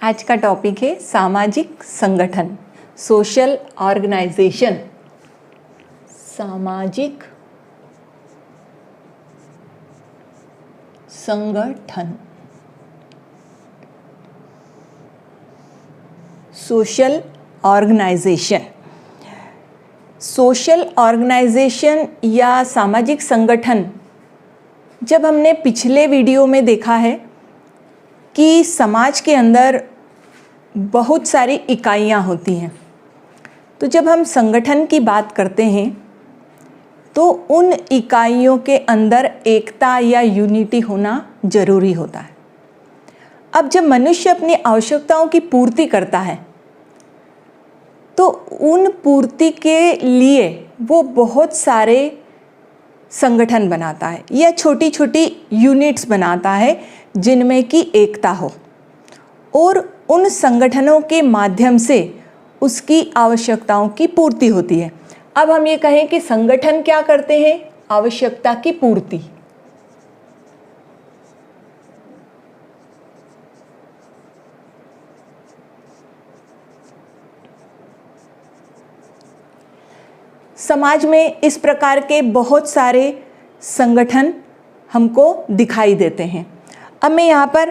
आज का टॉपिक है सामाजिक संगठन, सोशल ऑर्गेनाइजेशन। सामाजिक संगठन, सोशल ऑर्गेनाइजेशन। सोशल ऑर्गेनाइजेशन या सामाजिक संगठन, जब हमने पिछले वीडियो में देखा है कि समाज के अंदर बहुत सारी इकाइयाँ होती हैं, तो जब हम संगठन की बात करते हैं तो उन इकाइयों के अंदर एकता या यूनिटी होना ज़रूरी होता है। अब जब मनुष्य अपनी आवश्यकताओं की पूर्ति करता है तो उन पूर्ति के लिए वो बहुत सारे संगठन बनाता है या छोटी छोटी यूनिट्स बनाता है जिनमें कि एकता हो, और उन संगठनों के माध्यम से उसकी आवश्यकताओं की पूर्ति होती है। अब हम ये कहें कि संगठन क्या करते हैं? आवश्यकता की पूर्ति। समाज में इस प्रकार के बहुत सारे संगठन हमको दिखाई देते हैं। अब मैं यहाँ पर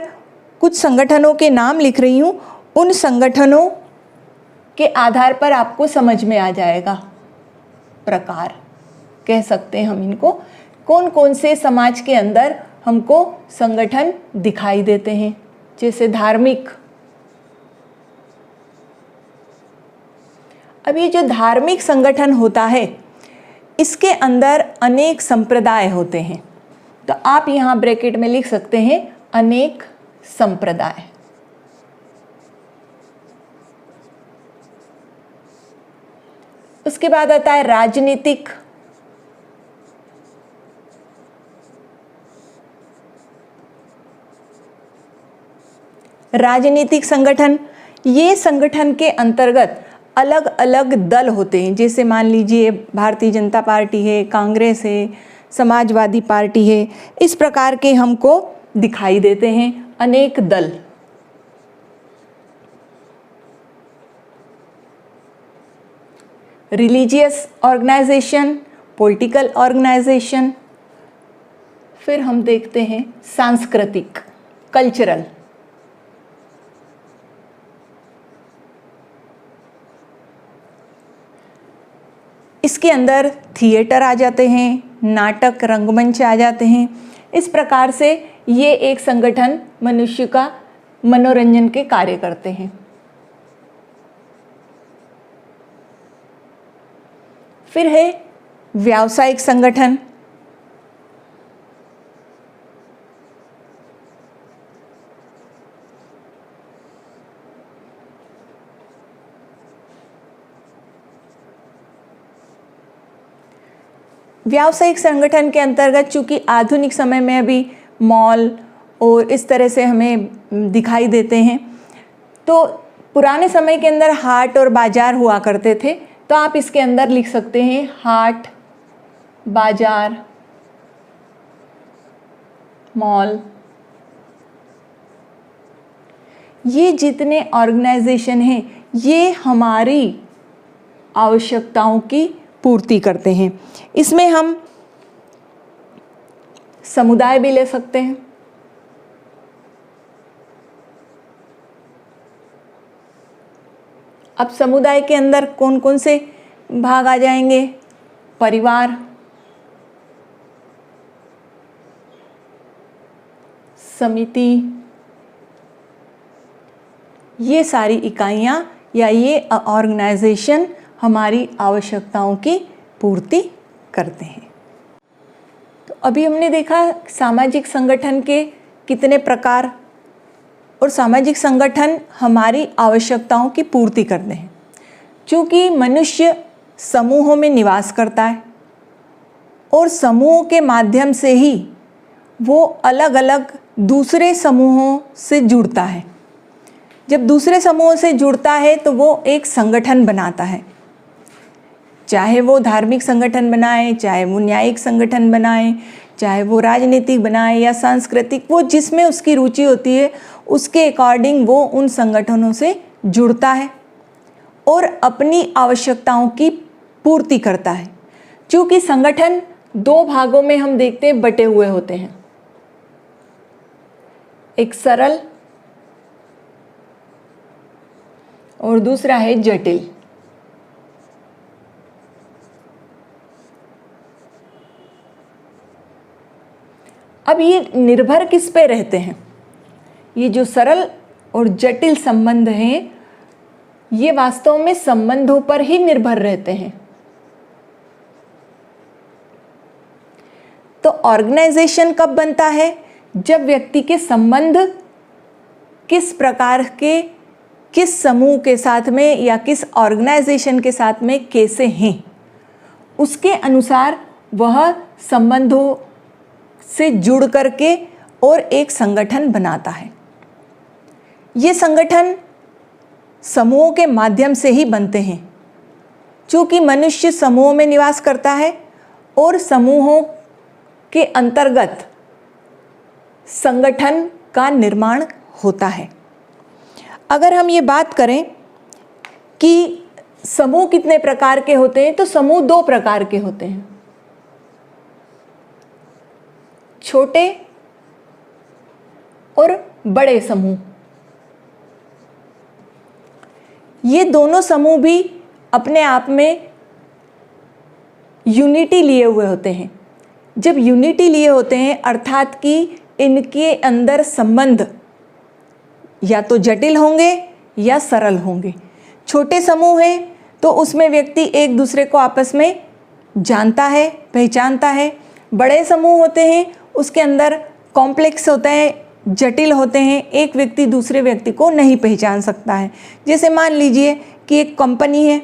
कुछ संगठनों के नाम लिख रही हूँ, उन संगठनों के आधार पर आपको समझ में आ जाएगा। प्रकार कह सकते हैं हम इनको, कौन कौन से समाज के अंदर हमको संगठन दिखाई देते हैं। जैसे धार्मिक, अब ये जो धार्मिक संगठन होता है इसके अंदर अनेक संप्रदाय होते हैं, तो आप यहाँ ब्रैकेट में लिख सकते हैं अनेक संप्रदाय। उसके बाद आता है राजनीतिक, राजनीतिक संगठन। ये संगठन के अंतर्गत अलग अलग दल होते हैं। जैसे मान लीजिए भारतीय जनता पार्टी है, कांग्रेस है, समाजवादी पार्टी है, इस प्रकार के हमको दिखाई देते हैं अनेक दल। Religious organisation, political organisation. फिर हम देखते हैं सांस्कृतिक, कल्चरल। इसके अंदर थिएटर आ जाते हैं, नाटक, रंगमंच आ जाते हैं। इस प्रकार से ये एक संगठन मनुष्य का मनोरंजन के कार्य करते हैं। फिर है व्यावसायिक संगठन। व्यावसायिक संगठन के अंतर्गत चूंकि आधुनिक समय में अभी मॉल और इस तरह से हमें दिखाई देते हैं, तो पुराने समय के अंदर हाट और बाजार हुआ करते थे, तो आप इसके अंदर लिख सकते हैं हाट, बाजार, मॉल। ये जितने ऑर्गेनाइजेशन हैं ये हमारी आवश्यकताओं की पूर्ति करते हैं। इसमें हम समुदाय भी ले सकते हैं। अब समुदाय के अंदर कौन कौन से भाग आ जाएंगे? परिवार, समिति, ये सारी इकाइयाँ या ये ऑर्गेनाइजेशन हमारी आवश्यकताओं की पूर्ति करते हैं। तो अभी हमने देखा सामाजिक संगठन के कितने प्रकार, और सामाजिक संगठन हमारी आवश्यकताओं की पूर्ति करते हैं। क्योंकि मनुष्य समूहों में निवास करता है और समूहों के माध्यम से ही वो अलग अलग दूसरे समूहों से जुड़ता है। जब दूसरे समूहों से जुड़ता है तो वो एक संगठन बनाता है, चाहे वो धार्मिक संगठन बनाए, चाहे वो न्यायिक संगठन बनाए, चाहे वो राजनीतिक बनाए या सांस्कृतिक, वो जिसमें उसकी रुचि होती है उसके अकॉर्डिंग वो उन संगठनों से जुड़ता है और अपनी आवश्यकताओं की पूर्ति करता है। क्योंकि संगठन दो भागों में हम देखते हैं बटे हुए होते हैं, एक सरल और दूसरा है जटिल। अब ये निर्भर किस पे रहते हैं? ये जो सरल और जटिल संबंध हैं, ये वास्तव में संबंधों पर ही निर्भर रहते हैं। तो ऑर्गेनाइजेशन कब बनता है? जब व्यक्ति के संबंध किस प्रकार के, किस समूह के साथ में या किस ऑर्गेनाइजेशन के साथ में कैसे हैं, उसके अनुसार वह संबंधों से जुड़ करके और एक संगठन बनाता है। ये संगठन समूहों के माध्यम से ही बनते हैं, क्योंकि मनुष्य समूहों में निवास करता है और समूहों के अंतर्गत संगठन का निर्माण होता है। अगर हम ये बात करें कि समूह कितने प्रकार के होते हैं, तो समूह दो प्रकार के होते हैं, छोटे और बड़े समूह। ये दोनों समूह भी अपने आप में यूनिटी लिए हुए होते हैं। जब यूनिटी लिए होते हैं अर्थात कि इनके अंदर संबंध या तो जटिल होंगे या सरल होंगे। छोटे समूह हैं तो उसमें व्यक्ति एक दूसरे को आपस में जानता है, पहचानता है। बड़े समूह होते हैं उसके अंदर कॉम्प्लेक्स होता है, जटिल होते हैं, एक व्यक्ति दूसरे व्यक्ति को नहीं पहचान सकता है। जैसे मान लीजिए कि एक कंपनी है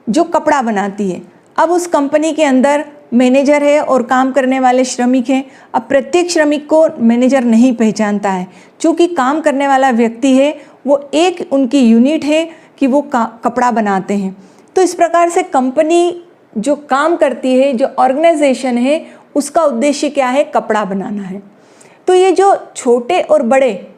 जो कपड़ा बनाती है। अब उस कंपनी के अंदर मैनेजर है और काम करने वाले श्रमिक हैं। अब प्रत्येक श्रमिक को मैनेजर नहीं पहचानता है, क्योंकि काम करने वाला व्यक्ति है वो एक उनकी यूनिट है कि वो कपड़ा बनाते हैं। तो इस प्रकार से कंपनी जो काम करती है, जो ऑर्गेनाइजेशन है, उसका उद्देश्य क्या है? कपड़ा बनाना है। तो ये जो छोटे और बड़े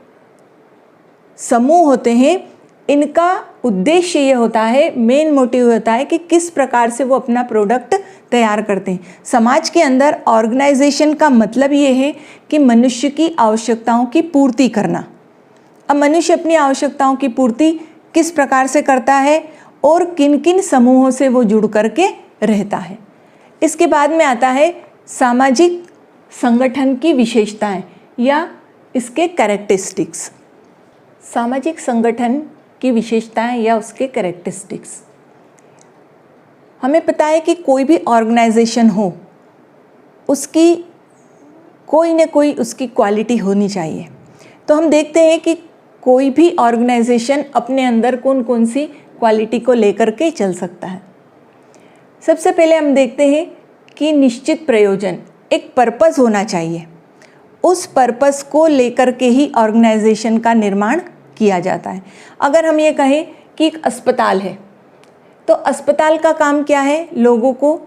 समूह होते हैं, इनका उद्देश्य ये होता है, मेन मोटिव होता है कि किस प्रकार से वो अपना प्रोडक्ट तैयार करते हैं। समाज के अंदर ऑर्गेनाइजेशन का मतलब ये है कि मनुष्य की आवश्यकताओं की पूर्ति करना। अब मनुष्य अपनी आवश्यकताओं की पूर्ति किस प्रकार से करता है और किन किन समूहों से वो जुड़ करके रहता है। इसके बाद में आता है सामाजिक संगठन की विशेषताएं या इसके कैरेक्टरिस्टिक्स। सामाजिक संगठन की विशेषताएं या उसके कैरेक्टरिस्टिक्स। हमें पता है कि कोई भी ऑर्गेनाइजेशन हो, उसकी कोई न कोई उसकी क्वालिटी होनी चाहिए। तो हम देखते हैं कि कोई भी ऑर्गेनाइजेशन अपने अंदर कौन कौन सी क्वालिटी को लेकर के चल सकता है। सबसे पहले हम देखते हैं कि निश्चित प्रयोजन, एक पर्पस होना चाहिए। उस पर्पस को लेकर के ही ऑर्गेनाइजेशन का निर्माण किया जाता है। अगर हम ये कहें कि एक अस्पताल है, तो अस्पताल का काम क्या है? लोगों को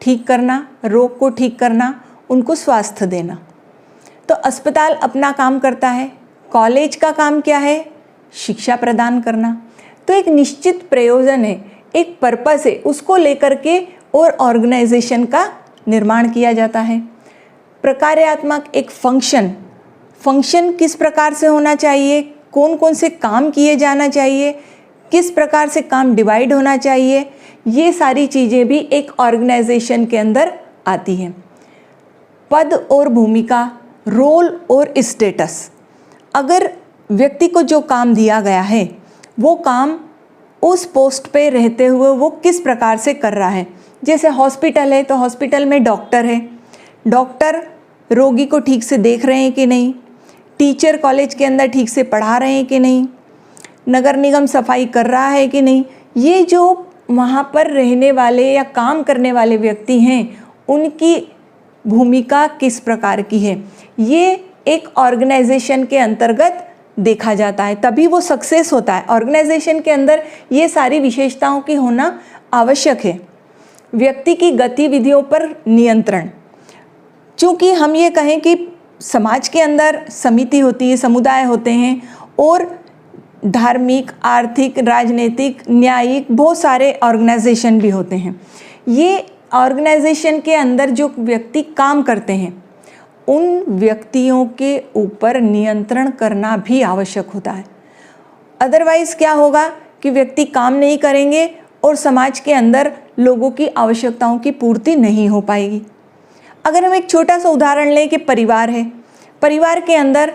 ठीक करना, रोग को ठीक करना, उनको स्वास्थ्य देना। तो अस्पताल अपना काम करता है। कॉलेज का काम क्या है? शिक्षा प्रदान करना। तो एक निश्चित प्रयोजन है, एक पर्पस है, उसको लेकर के और ऑर्गेनाइजेशन का निर्माण किया जाता है। प्रकार्यात्मक एक फंक्शन किस प्रकार से होना चाहिए, कौन कौन से काम किए जाना चाहिए, किस प्रकार से काम डिवाइड होना चाहिए, ये सारी चीज़ें भी एक ऑर्गेनाइजेशन के अंदर आती हैं। पद और भूमिका, रोल और स्टेटस। अगर व्यक्ति को जो काम दिया गया है वो काम उस पोस्ट पे रहते हुए वो किस प्रकार से कर रहा है। जैसे हॉस्पिटल है तो हॉस्पिटल में डॉक्टर है, डॉक्टर रोगी को ठीक से देख रहे हैं कि नहीं, टीचर कॉलेज के अंदर ठीक से पढ़ा रहे हैं कि नहीं, नगर निगम सफाई कर रहा है कि नहीं। ये जो वहाँ पर रहने वाले या काम करने वाले व्यक्ति हैं उनकी भूमिका किस प्रकार की है, ये एक ऑर्गेनाइजेशन के अंतर्गत देखा जाता है, तभी वो सक्सेस होता है। ऑर्गेनाइजेशन के अंदर ये सारी विशेषताओं की होना आवश्यक है। व्यक्ति की गतिविधियों पर नियंत्रण, चूँकि हम ये कहें कि समाज के अंदर समिति होती है, समुदाय होते हैं और धार्मिक, आर्थिक, राजनीतिक, न्यायिक बहुत सारे ऑर्गेनाइजेशन भी होते हैं। ये ऑर्गेनाइजेशन के अंदर जो व्यक्ति काम करते हैं उन व्यक्तियों के ऊपर नियंत्रण करना भी आवश्यक होता है। अदरवाइज़ क्या होगा कि व्यक्ति काम नहीं करेंगे और समाज के अंदर लोगों की आवश्यकताओं की पूर्ति नहीं हो पाएगी। अगर हम एक छोटा सा उदाहरण लें कि परिवार है, परिवार के अंदर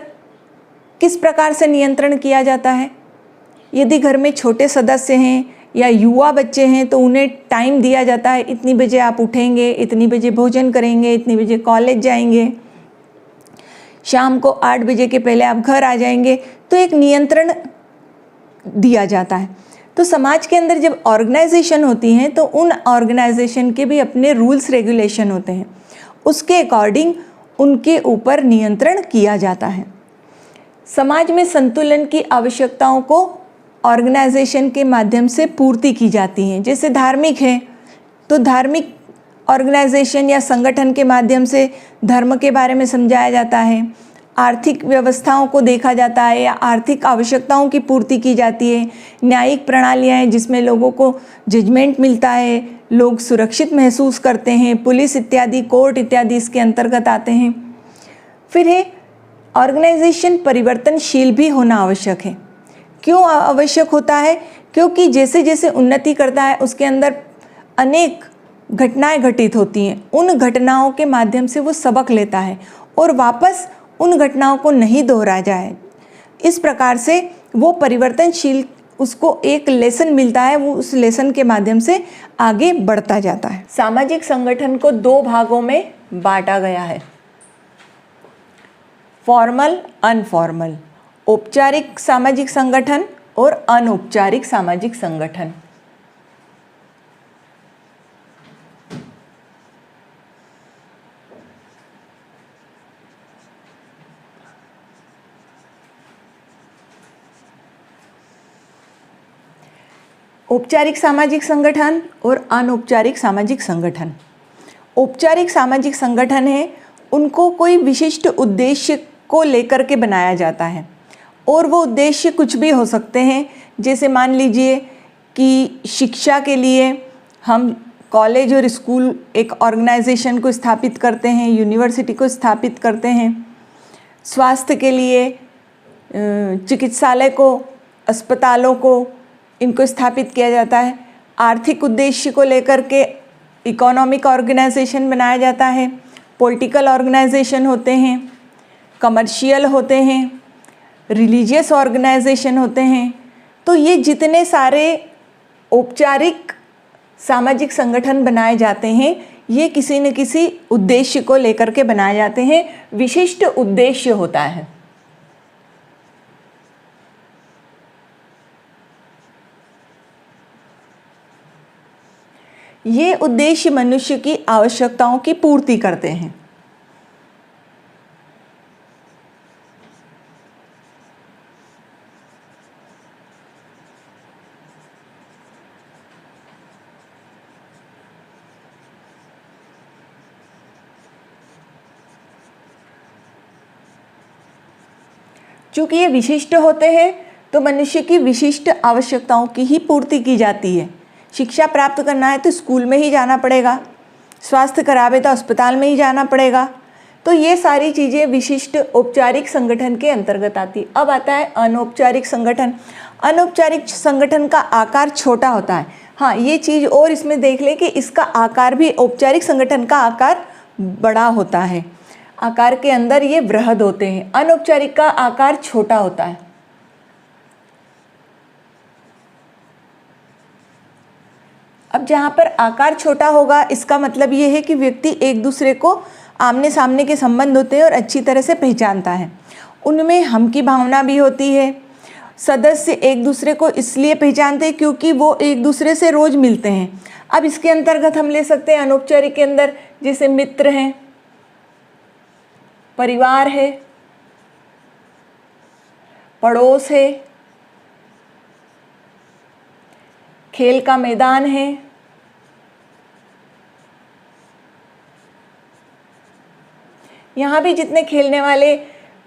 किस प्रकार से नियंत्रण किया जाता है। यदि घर में छोटे सदस्य हैं या युवा बच्चे हैं तो उन्हें टाइम दिया जाता है, इतनी बजे आप उठेंगे, इतनी बजे भोजन करेंगे, इतनी बजे कॉलेज जाएंगे, शाम को 8 बजे के पहले आप घर आ जाएंगे। तो एक नियंत्रण दिया जाता है। तो समाज के अंदर जब ऑर्गेनाइजेशन होती हैं तो उन ऑर्गेनाइजेशन के भी अपने रूल्स रेगुलेशन होते हैं, उसके अकॉर्डिंग उनके ऊपर नियंत्रण किया जाता है। समाज में संतुलन की आवश्यकताओं को ऑर्गेनाइजेशन के माध्यम से पूर्ति की जाती हैं। जैसे धार्मिक है तो धार्मिक ऑर्गेनाइजेशन या संगठन के माध्यम से धर्म के बारे में समझाया जाता है, आर्थिक व्यवस्थाओं को देखा जाता है या आर्थिक आवश्यकताओं की पूर्ति की जाती है, न्यायिक प्रणालियाँ हैं जिसमें लोगों को जजमेंट मिलता है, लोग सुरक्षित महसूस करते हैं, पुलिस इत्यादि, कोर्ट इत्यादि इसके अंतर्गत आते हैं। फिर है ऑर्गेनाइजेशन परिवर्तनशील भी होना आवश्यक है। क्यों आवश्यक होता है? क्योंकि जैसे जैसे उन्नति करता है उसके अंदर अनेक घटनाएं घटित होती हैं, उन घटनाओं के माध्यम से वो सबक लेता है और वापस उन घटनाओं को नहीं दोहराया जाए। इस प्रकार से वो परिवर्तनशील, उसको एक लेसन मिलता है, वो उस लेसन के माध्यम से आगे बढ़ता जाता है। सामाजिक संगठन को 2 भागों में बांटा गया है, फॉर्मल, अनफॉर्मल, औपचारिक सामाजिक संगठन और अनौपचारिक सामाजिक संगठन। औपचारिक सामाजिक संगठन और अनौपचारिक सामाजिक संगठन। औपचारिक सामाजिक संगठन है, उनको कोई विशिष्ट उद्देश्य को लेकर के बनाया जाता है और वो उद्देश्य कुछ भी हो सकते हैं। जैसे मान लीजिए कि शिक्षा के लिए हम कॉलेज और स्कूल एक ऑर्गेनाइजेशन को स्थापित करते हैं, यूनिवर्सिटी को स्थापित करते हैं। स्वास्थ्य के लिए चिकित्सालय को, अस्पतालों को, इनको स्थापित किया जाता है। आर्थिक उद्देश्य को लेकर के इकोनॉमिक ऑर्गेनाइजेशन बनाया जाता है। पॉलिटिकल ऑर्गेनाइजेशन होते हैं, कमर्शियल होते हैं, रिलीजियस ऑर्गेनाइजेशन होते हैं। तो ये जितने सारे औपचारिक सामाजिक संगठन बनाए जाते हैं ये किसी न किसी उद्देश्य को लेकर के बनाए जाते हैं, विशिष्ट उद्देश्य होता है। ये उद्देश्य मनुष्य की आवश्यकताओं की पूर्ति करते हैं। चूँकि ये विशिष्ट होते हैं तो मनुष्य की विशिष्ट आवश्यकताओं की ही पूर्ति की जाती है। शिक्षा प्राप्त करना है तो स्कूल में ही जाना पड़ेगा, स्वास्थ्य करावे तो अस्पताल में ही जाना पड़ेगा। तो ये सारी चीज़ें विशिष्ट औपचारिक संगठन के अंतर्गत आती। अब आता है अनौपचारिक संगठन। अनौपचारिक संगठन का आकार छोटा होता है। हाँ, ये चीज़ और इसमें देख लें कि इसका आकार भी औपचारिक संगठन का आकार बड़ा होता है, आकार के अंदर ये वृहद होते हैं। अनौपचारिक का आकार छोटा होता है। अब जहाँ पर आकार छोटा होगा इसका मतलब ये है कि व्यक्ति एक दूसरे को आमने सामने के संबंध होते हैं और अच्छी तरह से पहचानता है। उनमें हम की भावना भी होती है। सदस्य एक दूसरे को इसलिए पहचानते हैं क्योंकि वो एक दूसरे से रोज मिलते हैं। अब इसके अंतर्गत हम ले सकते हैं अनौपचारिक के अंदर जैसे मित्र हैं, परिवार है, पड़ोस है, खेल का मैदान है, यहाँ भी जितने खेलने वाले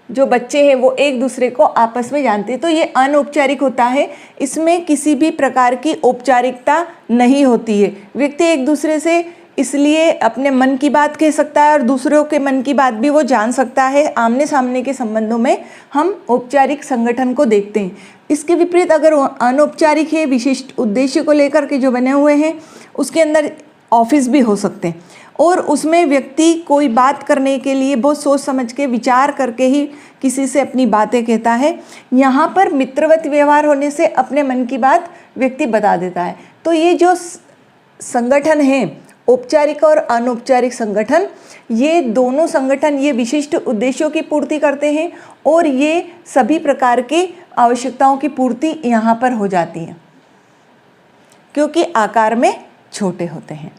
जो बच्चे हैं वो एक दूसरे को आपस में जानते हैं। तो ये अनौपचारिक होता है, इसमें किसी भी प्रकार की औपचारिकता नहीं होती है। व्यक्ति एक दूसरे से इसलिए अपने मन की बात कह सकता है और दूसरों के मन की बात भी वो जान सकता है। आमने सामने के संबंधों में हम औपचारिक संगठन को देखते हैं। इसके विपरीत अगर अनौपचारिक है, विशिष्ट उद्देश्य को लेकर के जो बने हुए हैं, उसके अंदर ऑफिस भी हो सकते हैं और उसमें व्यक्ति कोई बात करने के लिए बहुत सोच समझ के विचार करके ही किसी से अपनी बातें कहता है। यहाँ पर मित्रवत व्यवहार होने से अपने मन की बात व्यक्ति बता देता है। तो ये जो संगठन है, औपचारिक और अनौपचारिक संगठन, ये दोनों संगठन ये विशिष्ट उद्देश्यों की पूर्ति करते हैं और ये सभी प्रकार की आवश्यकताओं की पूर्ति यहाँ पर हो जाती है क्योंकि आकार में छोटे होते हैं।